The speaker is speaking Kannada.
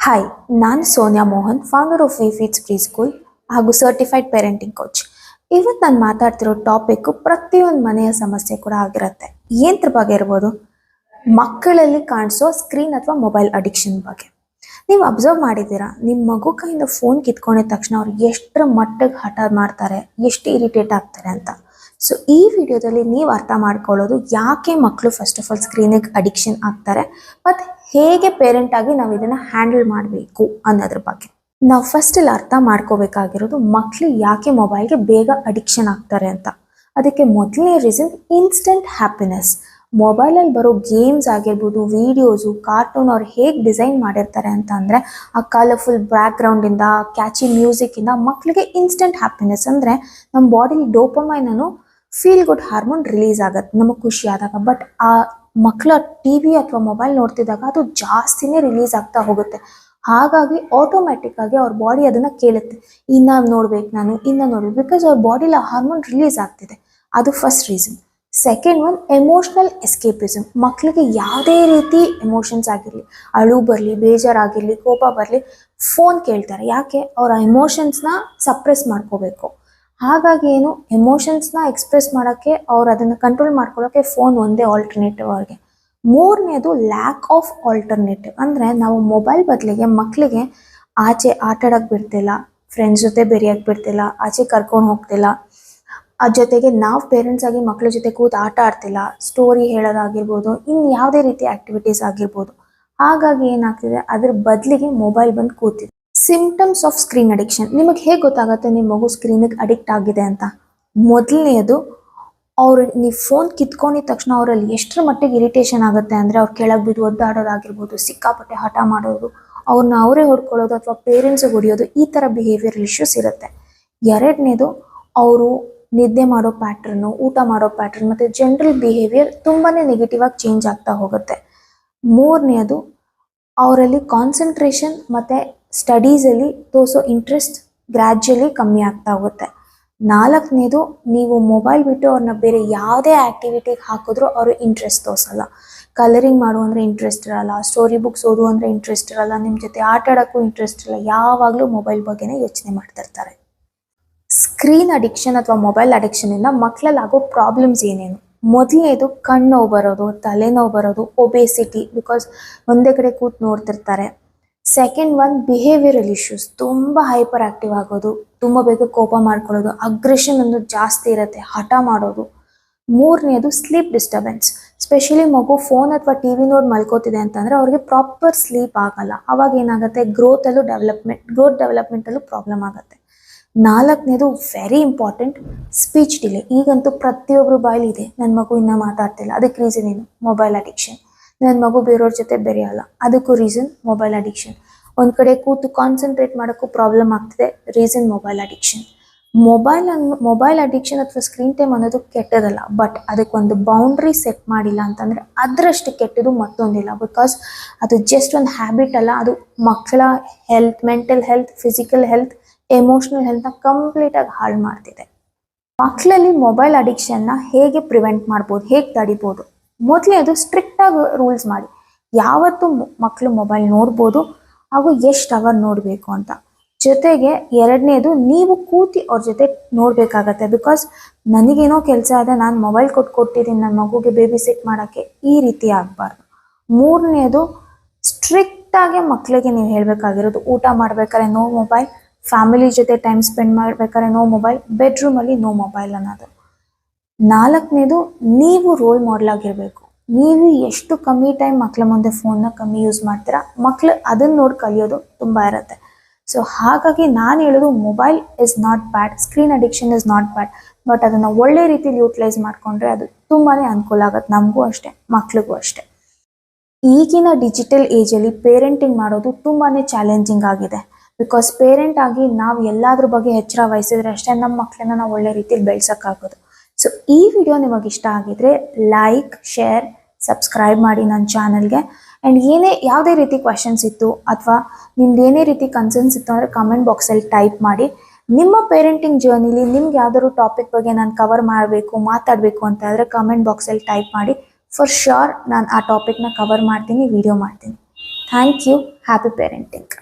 ಹಾಯ್, ನಾನು Sonia Mohan, founder of V Feeds pre school ಹಾಗೂ ಸರ್ಟಿಫೈಡ್ ಪೇರೆಂಟಿಂಗ್ ಕೋಚ್. ಇವತ್ತು ನಾನು ಮಾತಾಡ್ತಿರೋ ಟಾಪಿಕ್ಕು ಪ್ರತಿಯೊಂದು ಮನೆಯ ಸಮಸ್ಯೆ ಕೂಡ ಆಗಿರುತ್ತೆ. ಏನರ ಬಗ್ಗೆ ಇರ್ಬೋದು, ಮಕ್ಕಳಲ್ಲಿ ಕಾಣಿಸೋ ಸ್ಕ್ರೀನ್ ಅಥವಾ ಮೊಬೈಲ್ ಅಡಿಕ್ಷನ್ ಬಗ್ಗೆ. ನೀವು ಅಬ್ಸರ್ವ್ ಮಾಡಿದ್ದೀರಾ, ನಿಮ್ಮ ಮಗು ಕೈಯಿಂದ ಫೋನ್ ಕಿತ್ಕೊಂಡಿದ ತಕ್ಷಣ ಅವ್ರು ಎಷ್ಟರ ಮಟ್ಟಿಗೆ ಹಠ ಮಾಡ್ತಾರೆ, ಎಷ್ಟು ಇರಿಟೇಟ್ ಆಗ್ತಾರೆ ಅಂತ. ಸೊ ಈ ವಿಡಿಯೋದಲ್ಲಿ ನೀವು ಅರ್ಥ ಮಾಡ್ಕೊಳ್ಳೋದು ಯಾಕೆ ಮಕ್ಕಳು ಫಸ್ಟ್ ಆಫ್ ಆಲ್ ಸ್ಕ್ರೀನಿಗೆ ಅಡಿಕ್ಷನ್ ಆಗ್ತಾರೆ ಮತ್ತು ಹೇಗೆ ಪೇರೆಂಟ್ ಆಗಿ ನಾವು ಇದನ್ನು ಹ್ಯಾಂಡಲ್ ಮಾಡಬೇಕು ಅನ್ನೋದ್ರ ಬಗ್ಗೆ. ನಾವು ಫಸ್ಟ್ ಇಲ್ಲಿ ಅರ್ಥ ಮಾಡ್ಕೋಬೇಕಾಗಿರೋದು ಮಕ್ಕಳು ಯಾಕೆ ಮೊಬೈಲ್ಗೆ ಬೇಗ ಅಡಿಕ್ಷನ್ ಆಗ್ತಾರೆ ಅಂತ. ಅದಕ್ಕೆ ಮೊದಲನೇ ರೀಸನ್ ಇನ್ಸ್ಟೆಂಟ್ ಹ್ಯಾಪಿನೆಸ್. ಮೊಬೈಲಲ್ಲಿ ಬರೋ ಗೇಮ್ಸ್ ಆಗಿರ್ಬೋದು, ವಿಡಿಯೋಸು, ಕಾರ್ಟೂನ್ ಅವ್ರು ಹೇಗೆ ಡಿಸೈನ್ ಮಾಡಿರ್ತಾರೆ ಅಂತ ಅಂದರೆ ಆ ಕಲರ್ಫುಲ್ ಬ್ಯಾಕ್ಗ್ರೌಂಡಿಂದ, ಕ್ಯಾಚಿ ಮ್ಯೂಸಿಕ್ಕಿಂದ ಮಕ್ಕಳಿಗೆ ಇನ್ಸ್ಟೆಂಟ್ ಹ್ಯಾಪಿನೆಸ್ ಅಂದರೆ ನಮ್ಮ ಬಾಡಿಲಿ ಡೋಪಮೈನನ್ನು ಫೀಲ್ ಗುಡ್ ಹಾರ್ಮೋನ್ ರಿಲೀಸ್ ಆಗುತ್ತೆ ನಮಗೆ ಖುಷಿ ಆದಾಗ. ಬಟ್ ಆ ಮಕ್ಕಳ ಟಿ ವಿ ಅಥವಾ ಮೊಬೈಲ್ ನೋಡ್ತಿದ್ದಾಗ ಅದು ಜಾಸ್ತಿನೇ ರಿಲೀಸ್ ಆಗ್ತಾ ಹೋಗುತ್ತೆ. ಹಾಗಾಗಿ ಆಟೋಮ್ಯಾಟಿಕ್ ಆಗಿ ಅವ್ರ ಬಾಡಿ ಅದನ್ನು ಕೇಳುತ್ತೆ, ಇನ್ನು ನೋಡ್ಬೇಕು, ನಾನು ಇನ್ನು ನೋಡ್ಬೇಕು, ಬಿಕಾಸ್ ಅವ್ರ ಬಾಡಿಲಿ ಆ ಹಾರ್ಮೋನ್ ರಿಲೀಸ್ ಆಗ್ತಿದೆ. ಅದು first reason. Second one, emotional escapism. ಮಕ್ಕಳಿಗೆ ಯಾವುದೇ ರೀತಿ ಎಮೋಷನ್ಸ್ ಆಗಿರಲಿ, ಅಳು ಬರಲಿ, ಬೇಜಾರಾಗಿರಲಿ, ಕೋಪ ಬರಲಿ, ಫೋನ್ ಕೇಳ್ತಾರೆ. ಯಾಕೆ? ಅವರ ಎಮೋಷನ್ಸ್ನ ಸಪ್ರೆಸ್ ಮಾಡ್ಕೋಬೇಕು. ಹಾಗಾಗಿ ಏನು, ಎಮೋಷನ್ಸ್ನ ಎಕ್ಸ್ಪ್ರೆಸ್ ಮಾಡೋಕ್ಕೆ, ಅವ್ರು ಅದನ್ನು ಕಂಟ್ರೋಲ್ ಮಾಡ್ಕೊಳ್ಳೋಕ್ಕೆ ಫೋನ್ ಒಂದೇ ಆಲ್ಟರ್ನೇಟಿವ್ ಅವ್ರಿಗೆ. ಮೂರನೇದು ಲ್ಯಾಕ್ ಆಫ್ ಆಲ್ಟರ್ನೇಟಿವ್. ಅಂದರೆ ನಾವು ಮೊಬೈಲ್ ಬದಲಿಗೆ ಮಕ್ಕಳಿಗೆ ಆಚೆ ಆಟ ಆಡೋಕ್ಕೆ ಬಿಡ್ತಿಲ್ಲ, ಫ್ರೆಂಡ್ಸ್ ಜೊತೆ ಬೆರೆಯೋಕ್ಕೆ ಬಿಡ್ತಿಲ್ಲ, ಆಚೆ ಕರ್ಕೊಂಡು ಹೋಗ್ತಿಲ್ಲ. ಅದ್ರ ಜೊತೆಗೆ ನಾವು ಪೇರೆಂಟ್ಸ್ ಆಗಿ ಮಕ್ಕಳ ಜೊತೆ ಕೂತು ಆಟ ಆಡ್ತಿಲ್ಲ, ಸ್ಟೋರಿ ಹೇಳೋದಾಗಿರ್ಬೋದು, ಇನ್ನು ಯಾವುದೇ ರೀತಿ ಆ್ಯಕ್ಟಿವಿಟೀಸ್ ಆಗಿರ್ಬೋದು. ಹಾಗಾಗಿ ಏನಾಗ್ತಿದೆ, ಅದ್ರ ಬದಲಿಗೆ ಮೊಬೈಲ್ ಬಂದು ಕೂತಿದೆ. Symptoms off screen addiction. ನಿಮಗೆ ಹೇಗೆ ಗೊತ್ತಾಗುತ್ತೆ ನಿಮ್ಮ ಮಗು ಸ್ಕ್ರೀನಿಗೆ ಅಡಿಕ್ಟ್ ಆಗಿದೆ ಅಂತ? ಮೊದಲನೆಯದು, ನೀವು ಫೋನ್ ಕಿತ್ಕೊಂಡಿದ ತಕ್ಷಣ ಅವರಲ್ಲಿ ಎಷ್ಟರ ಮಟ್ಟಿಗೆ ಇರಿಟೇಷನ್ ಆಗುತ್ತೆ ಅಂದರೆ ಅವ್ರು ಕೆಳಗೆ ಬಿದ್ದು ಒದ್ದಾಡೋದಾಗಿರ್ಬೋದು, ಸಿಕ್ಕಾಪಟ್ಟೆ ಹಠ ಮಾಡೋದು, ಅವ್ರನ್ನ ಅವರೇ ಹೊಡ್ಕೊಳ್ಳೋದು ಅಥವಾ ಪೇರೆಂಟ್ಸಿಗೆ ಹೊಡಿಯೋದು, ಈ ಥರ ಬಿಹೇವಿಯರ್ ಇಶ್ಯೂಸ್ ಇರುತ್ತೆ. ಎರಡನೇದು, ಅವರು ನಿದ್ದೆ ಮಾಡೋ ಪ್ಯಾಟ್ರನ್ನು, ಊಟ ಮಾಡೋ ಪ್ಯಾಟ್ರನ್ ಮತ್ತು ಜನರಲ್ ಬಿಹೇವಿಯರ್ ತುಂಬಾ ನೆಗೆಟಿವ್ ಆಗಿ ಚೇಂಜ್ ಆಗ್ತಾ ಹೋಗುತ್ತೆ. ಮೂರನೇದು, ಅವರಲ್ಲಿ ಕಾನ್ಸಂಟ್ರೇಷನ್ ಮತ್ತು ಸ್ಟಡೀಸಲ್ಲಿ ತೋರಿಸೋ ಇಂಟ್ರೆಸ್ಟ್ ಗ್ರ್ಯಾಜುಯಲಿ ಕಮ್ಮಿ ಆಗ್ತಾ ಹೋಗುತ್ತೆ. ನಾಲ್ಕನೇದು, ನೀವು ಮೊಬೈಲ್ ಬಿಟ್ಟು ಅವ್ರನ್ನ ಬೇರೆ ಯಾವುದೇ ಆ್ಯಕ್ಟಿವಿಟಿಗೆ ಹಾಕಿದ್ರೂ ಅವರು ಇಂಟ್ರೆಸ್ಟ್ ತೋರಿಸಲ್ಲ. ಕಲರಿಂಗ್ ಮಾಡು ಅಂದರೆ ಇಂಟ್ರೆಸ್ಟ್ ಇರಲ್ಲ, ಸ್ಟೋರಿ ಬುಕ್ಸ್ ಓದು ಅಂದರೆ ಇಂಟ್ರೆಸ್ಟ್ ಇರಲ್ಲ, ನಿಮ್ಮ ಜೊತೆ ಆಟ ಆಡೋಕ್ಕೂ ಇಂಟ್ರೆಸ್ಟ್ ಇರಲ್ಲ, ಯಾವಾಗಲೂ ಮೊಬೈಲ್ ಬಗ್ಗೆನೇ ಯೋಚನೆ ಮಾಡ್ತಿರ್ತಾರೆ. ಸ್ಕ್ರೀನ್ ಅಡಿಕ್ಷನ್ ಅಥವಾ ಮೊಬೈಲ್ ಅಡಿಕ್ಷನಿಂದ ಮಕ್ಕಳಲ್ಲಿ ಆಗೋ ಪ್ರಾಬ್ಲಮ್ಸ್ ಏನೇನು? ಮೊದಲನೇದು, ಕಣ್ಣು ನೋವು ಬರೋದು, ತಲೆನೋವು ಬರೋದು, ಒಬೇಸಿಟಿ, ಬಿಕಾಸ್ ಒಂದೇ ಕಡೆ ಕೂತು ನೋಡ್ತಿರ್ತಾರೆ. Second one, behavioural issues. ತುಂಬ ಹೈಪರ್ ಆ್ಯಕ್ಟಿವ್ ಆಗೋದು, ತುಂಬ ಬೇಗ ಕೋಪ ಮಾಡ್ಕೊಳ್ಳೋದು, ಅಗ್ರೆಷನ್ ಅನ್ನೋದು ಜಾಸ್ತಿ ಇರುತ್ತೆ, ಹಠ ಮಾಡೋದು. ಮೂರನೇದು, ಸ್ಲೀಪ್ ಡಿಸ್ಟರ್ಬೆನ್ಸ್. ಸ್ಪೆಷಲಿ ಮಗು ಫೋನ್ ಅಥವಾ ಟಿ ವಿ ನೋಡಿ ಮಲ್ಕೋತಿದೆ ಅಂತಂದರೆ ಅವ್ರಿಗೆ ಪ್ರಾಪರ್ ಸ್ಲೀಪ್ ಆಗಲ್ಲ. ಅವಾಗ ಏನಾಗುತ್ತೆ, ಗ್ರೋತ್ ಡೆವಲಪ್ಮೆಂಟಲ್ಲೂ ಪ್ರಾಬ್ಲಮ್ ಆಗುತ್ತೆ. ನಾಲ್ಕನೇದು, ವೆರಿ ಇಂಪಾರ್ಟೆಂಟ್, ಸ್ಪೀಚ್ ಡಿಲೇ. ಈಗಂತೂ ಪ್ರತಿಯೊಬ್ಬರು ಬಾಯಲ್ಲಿ ಇದೆ, ನನ್ನ ಮಗು ಇನ್ನೂ ಮಾತಾಡ್ತಿಲ್ಲ, ಅದಕ್ಕೆ ರೀಸನ್ ಏನು? Mobile addiction. ನನ್ನ ಮಗು ಬೇರೆಯವ್ರ ಜೊತೆ ಬೆರೆಯಲ್ಲ, ಅದಕ್ಕೂ ರೀಸನ್ ಮೊಬೈಲ್ ಅಡಿಕ್ಷನ್. ಒಂದು ಕಡೆ ಕೂತು ಕಾನ್ಸಂಟ್ರೇಟ್ ಮಾಡೋಕ್ಕೂ ಪ್ರಾಬ್ಲಮ್ ಆಗ್ತಿದೆ, reason mobile addiction. Mobile addiction ಅಥವಾ ಸ್ಕ್ರೀನ್ ಟೈಮ್ ಅನ್ನೋದು ಕೆಟ್ಟದಲ್ಲ, ಬಟ್ ಅದಕ್ಕೊಂದು ಬೌಂಡ್ರಿ ಸೆಟ್ ಮಾಡಿಲ್ಲ ಅಂತಂದರೆ ಅದರಷ್ಟು ಕೆಟ್ಟದು ಮತ್ತೊಂದಿಲ್ಲ. ಬಿಕಾಸ್ ಅದು ಜಸ್ಟ್ ಒಂದು ಹ್ಯಾಬಿಟ್ ಅಲ್ಲ, ಅದು ಮಕ್ಕಳ health, mental health, physical health, emotional ಹೆಲ್ತ್ನ ಕಂಪ್ಲೀಟಾಗಿ ಹಾಳು ಮಾಡ್ತಿದೆ. ಮಕ್ಕಳಲ್ಲಿ ಮೊಬೈಲ್ ಅಡಿಕ್ಷನ್ನ ಹೇಗೆ ಪ್ರಿವೆಂಟ್ ಮಾಡ್ಬೋದು, ಹೇಗೆ ತಡಿಬೋದು? ಮೊದಲನೇದು, ಸ್ಟ್ರಿಕ್ಟಾಗಿ ರೂಲ್ಸ್ ಮಾಡಿ. ಯಾವತ್ತೂ ಮಕ್ಕಳು ಮೊಬೈಲ್ ನೋಡ್ಬೋದು, ಹಾಗೂ ಎಷ್ಟು ಅವರ್ ನೋಡಬೇಕು ಅಂತ. ಜೊತೆಗೆ ಎರಡನೇದು, ನೀವು ಕೂತಿ ಅವ್ರ ಜೊತೆ ನೋಡಬೇಕಾಗತ್ತೆ. ಬಿಕಾಸ್ ನನಗೇನೋ ಕೆಲಸ ಇದೆ, ನಾನು ಮೊಬೈಲ್ ಕೊಟ್ಟಿದ್ದೀನಿ ನನ್ನ ಮಗುಗೆ ಬೇಬಿ ಸಿಟ್ ಮಾಡೋಕ್ಕೆ, ಈ ರೀತಿ ಆಗಬಾರ್ದು. ಮೂರನೇದು, ಸ್ಟ್ರಿಕ್ಟಾಗಿ ಮಕ್ಕಳಿಗೆ ನೀವು ಹೇಳಬೇಕಾಗಿರೋದು, ಊಟ ಮಾಡಬೇಕಾದ್ರೆ ನೋ ಮೊಬೈಲ್, ಫ್ಯಾಮಿಲಿ ಜೊತೆ ಟೈಮ್ ಸ್ಪೆಂಡ್ ಮಾಡಬೇಕಾದ್ರೆ ನೋ ಮೊಬೈಲ್, ಬೆಡ್ರೂಮಲ್ಲಿ ನೋ ಮೊಬೈಲ್ ಅನ್ನೋದು. ನಾಲ್ಕನೇದು, ನೀವು ರೋಲ್ ಮಾಡೆಲ್ ಆಗಿರಬೇಕು. ನೀವು ಎಷ್ಟು ಕಮ್ಮಿ ಟೈಮ್ ಮಕ್ಕಳ ಮುಂದೆ ಫೋನ್ನ ಕಮ್ಮಿ ಯೂಸ್ ಮಾಡ್ತೀರಾ, ಮಕ್ಕಳು ಅದನ್ನು ನೋಡಿ ಕಲಿಯೋದು ತುಂಬ ಇರುತ್ತೆ. ಸೊ ಹಾಗಾಗಿ ನಾನು ಹೇಳೋದು, mobile is not bad, screen addiction is not bad, but ಅದನ್ನು ಒಳ್ಳೆ ರೀತಿಲಿ ಯೂಟಿಲೈಸ್ ಮಾಡಿಕೊಂಡ್ರೆ ಅದು ತುಂಬಾ ಅನುಕೂಲ ಆಗುತ್ತೆ, ನಮಗೂ ಅಷ್ಟೇ, ಮಕ್ಳಿಗೂ ಅಷ್ಟೇ. ಈಗಿನ ಡಿಜಿಟಲ್ ಏಜಲ್ಲಿ ಪೇರೆಂಟಿಂಗ್ ಮಾಡೋದು ತುಂಬಾ ಚಾಲೆಂಜಿಂಗ್ ಆಗಿದೆ. ಬಿಕಾಸ್ ಪೇರೆಂಟ್ ಆಗಿ ನಾವು ಎಲ್ಲಾದ್ರ ಬಗ್ಗೆ ಎಚ್ಚರ ವಹಿಸಿದ್ರೆ ಅಷ್ಟೇ ನಮ್ಮ ಮಕ್ಕಳನ್ನ ನಾವು ಒಳ್ಳೆ ರೀತಿಯಲ್ಲಿ ಬೆಳೆಸೋಕ್ಕಾಗೋದು. ಸೊ ಈ ವಿಡಿಯೋ ನಿಮಗೆ ಇಷ್ಟ ಆಗಿದ್ರೆ ಲೈಕ್, ಶೇರ್, ಸಬ್ಸ್ಕ್ರೈಬ್ ಮಾಡಿ ನನ್ನ ಚಾನಲ್ಗೆ. ಆ್ಯಂಡ್ ಯಾವುದೇ ರೀತಿ ಕ್ವೆಶನ್ಸ್ ಇತ್ತು ಅಥವಾ ನಿಮ್ದು ಏನೇ ರೀತಿ ಕನ್ಸರ್ನ್ಸ್ ಇತ್ತು ಅಂದರೆ ಕಮೆಂಟ್ ಬಾಕ್ಸಲ್ಲಿ ಟೈಪ್ ಮಾಡಿ. ನಿಮ್ಮ ಪೇರೆಂಟಿಂಗ್ ಜರ್ನಿಲಿ ನಿಮ್ಗೆ ಯಾವ್ದಾದ್ರು ಟಾಪಿಕ್ ಬಗ್ಗೆ ನಾನು ಕವರ್ ಮಾಡಬೇಕು, ಮಾತಾಡಬೇಕು ಅಂತ ಹೇಳಿದ್ರೆ ಕಮೆಂಟ್ ಬಾಕ್ಸಲ್ಲಿ ಟೈಪ್ ಮಾಡಿ. ಫಾರ್ ಶ್ಯೂರ್ ನಾನು ಆ ಟಾಪಿಕ್ನ ಕವರ್ ಮಾಡ್ತೀನಿ, ವಿಡಿಯೋ ಮಾಡ್ತೀನಿ. Thank you. Happy parenting.